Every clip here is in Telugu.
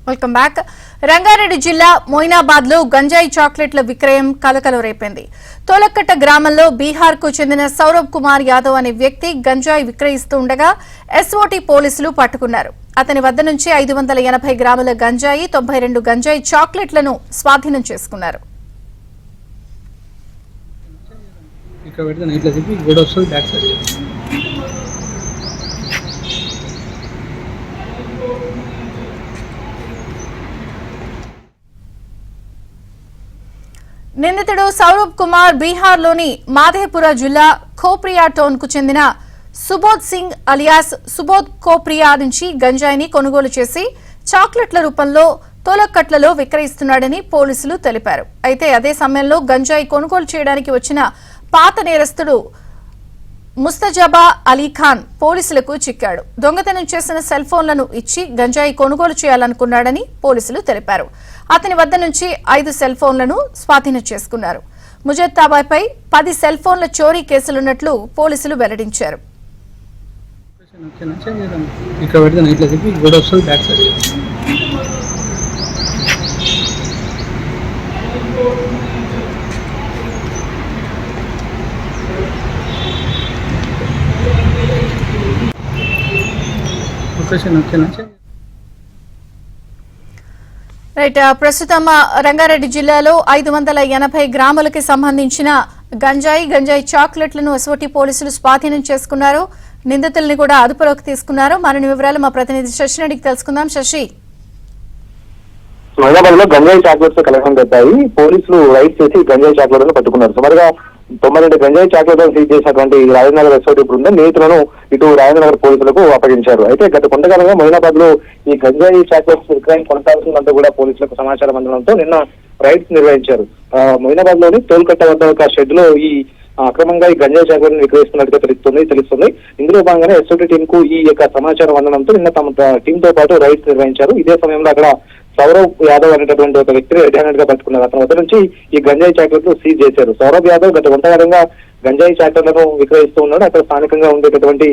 Welcome back. రంగారెడ్డి జిల్లా మొయినాబాద్ లో గంజాయి చాక్లెట్ల విక్రయం కలకలం రేపింది. తోలక్కట్ట గ్రామంలో బీహార్ కు చెందిన సౌరభ్ కుమార్ యాదవ్ అనే వ్యక్తి గంజాయి విక్రయిస్తూ ఉండగా ఎస్ఓటీ పోలీసులు పట్టుకున్నారు. అతని వద్ద నుంచి 580 గ్రాముల గంజాయి, 92 గంజాయి చాక్లెట్లను స్వాధీనం చేసుకున్నారు. నిందితుడు సౌరభ్ కుమార్ బీహార్ లోని మాధేపుర జిల్లా ఖోప్రియా టౌన్ కు చెందిన సుబోధ్ సింగ్ అలియాస్ సుబోధ్ ఖోప్రియా నుంచి గంజాయిని కొనుగోలు చేసి చాక్లెట్ల రూపంలో తోలక్కట్లలో విక్రయిస్తున్నాడని పోలీసులు తెలిపారు. అయితే అదే సమయంలో గంజాయి కొనుగోలు చేయడానికి వచ్చిన పాత నేరస్తుడు ముస్తజాబా అలీఖాన్ పోలీసులకు చిక్కాడు. దొంగతనం చేసిన సెల్ ఫోన్లను ఇచ్చి గంజాయి కొనుగోలు చేయాలనుకున్నాడని పోలీసులు తెలిపారు. అతని వద్ద నుంచి 5 సెల్ ఫోన్లను స్వాధీనం చేసుకున్నారు. ముజత్తాబాపై 10 సెల్ ఫోన్ల చోరీ కేసులున్నట్లు పోలీసులు వెల్లడించారు. రైట్. ప్రస్తుతం రంగారెడ్డి జిల్లాలో 580 గ్రాములకి సంబంధించిన గంజాయి చాక్లెట్లను ఎస్ఓటీ పోలీసులు స్వాధీనం చేసుకున్నారు. నిందితుల్ని కూడా అదుపులోకి తీసుకున్నారు. మరిన్ని వివరాలు మా ప్రతినిధి శశిని తెలుసుకుందాం. శశి, హైదరాబాద్ లో గంజాయి చాక్లెట్స్ కలెక్షన్ పెట్టాయి. పోలీసులు రైడ్ చేసి గంజాయి చాక్లెట్లను పట్టుకున్నారు. సుమారుగా 92 గంజాయి చాక్లెట్లను సీజ్ చేసినటువంటి రాజేంద్రనగర్ ఎస్ఓటీ బృందం నిందితులను ఇటు రాజేంద్రనగర్ పోలీసులకు అప్పగించారు. అయితే గత కొంతకాలంగా మొయినాబాద్ లో ఈ గంజాయి చాక్లెట్స్ విక్రయం కొనసాగుతుందంటూ కూడా పోలీసులకు సమాచారం అందడంతో నిన్న రైడ్స్ నిర్వహించారు. మొయినాబాద్ లోని టోల్కట్ట వద్ద ఒక షెడ్ లో ఈ అక్రమంగా ఈ గంజాయి చాక్లెట్లను విక్రయిస్తున్నట్టుగా తెలుస్తుంది. ఇందులో భాగంగానే ఎస్ఓటీ టీం కు ఈ యొక్క సమాచారం అందడంతో నిన్న తమ టీం తో పాటు రైడ్స్ నిర్వహించారు. ఇదే సమయంలో అక్కడ సౌరభ్ యాదవ్ అనేటటువంటి ఒక వ్యక్తిని రెడ్ హ్యాండెడ్ గా పట్టుకున్నారు. అతని వద్ద నుంచి ఈ గంజాయి చాక్లెట్లు సీజ్ చేశారు. సౌరభ్ యాదవ్ గత కొంతకాలంగా గంజాయి చాక్లెట్లను విక్రయిస్తూ ఉన్నాడు. అక్కడ స్థానికంగా ఉండేటటువంటి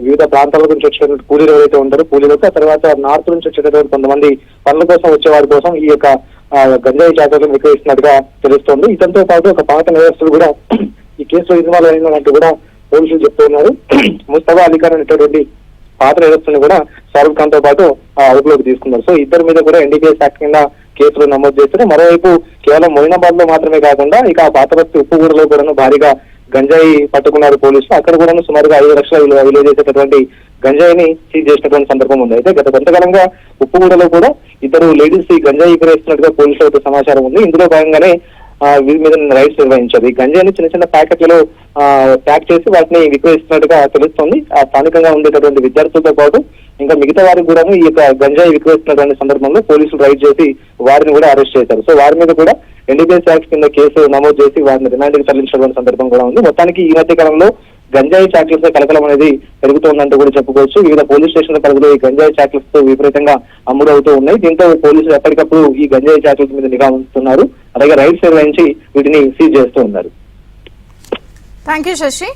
వివిధ ప్రాంతాల నుంచి వచ్చేటువంటి కూలీలు ఎవరైతే ఉంటారో కూలీలకు, ఆ తర్వాత నార్త్ నుంచి వచ్చేటటువంటి కొంతమంది పనుల కోసం వచ్చే వారి కోసం ఈ యొక్క గంజాయి చాక్లెట్లను విక్రయిస్తున్నట్టుగా తెలుస్తోంది. ఇతనితో పాటు ఒక పాత నేరస్తులు కూడా ఈ కేసులో ఇన్వాల్వ్ అయినట్టు కూడా పోలీసులు చెప్తున్నారు. ముస్తఫా అలీఖాన్ అనేటటువంటి పాత నేరస్తులను కూడా షారుఖ్ ఖాన్ తో పాటు అదుపులోకి తీసుకున్నారు. సో ఇద్దరి మీద కూడా ఎన్డీపీఎస్ యాక్ట్ కింద కేసులు నమోదు చేస్తారు. మరోవైపు కేవలం మొయినాబాద్ లో మాత్రమే కాకుండా ఇక పాతబస్తీ ఉప్పుగూడలో కూడా భారీగా గంజాయి పట్టుకున్నారు పోలీసులు. అక్కడ కూడా సుమారుగా 5 లక్షల విలువ చేసేటటువంటి గంజాయిని సీజ్ చేసినటువంటి సందర్భం ఉంది. అయితే గత కొంతకాలంగా ఉప్పుగూడలో కూడా ఇద్దరు లేడీస్ ఈ గంజాయి విక్రయిస్తున్నట్టుగా పోలీసులకు సమాచారం ఉంది. ఇందులో భాగంగానే వీరి మీద రైడ్స్ నిర్వహించారు. ఈ గంజాయిని చిన్న ప్యాకెట్లలో ప్యాక్ చేసి వాటిని విక్రయిస్తున్నట్టుగా తెలుస్తోంది. ఆ స్థానికంగా ఉండేటటువంటి విద్యార్థులతో పాటు ఇంకా మిగతా వారికి కూడా ఈ యొక్క గంజాయి విక్రయిస్తున్నటువంటి సందర్భంలో పోలీసులు రైడ్ చేసి వారిని కూడా అరెస్ట్ చేశారు. సో వారి మీద కూడా ఎన్డీపీఎస్ యాక్ట్ కింద కేసు నమోదు చేసి వారిని రిమాండ్ కి తరలించినటువంటి సందర్భం కూడా ఉంది. మొత్తానికి ఈ మధ్య కాలంలో గంజాయి చాక్లెట్స్ కలకలం అనేది పెరుగుతోందంటూ కూడా చెప్పుకోవచ్చు. వివిధ పోలీస్ స్టేషన్ల పరిధిలో ఈ గంజాయి చాక్లెట్స్ తో విపరీతంగా అమ్ముడవుతూ ఉన్నాయి. దీంతో పోలీసులు ఎప్పటికప్పుడు ఈ గంజాయి చాక్లెట్స్ మీద నిఘా ఉంచుతున్నారు. అలాగే రైడ్స్ నిర్వహించి వీటిని సీజ్ చేస్తూ ఉన్నారు. థాంక్యూ శశి.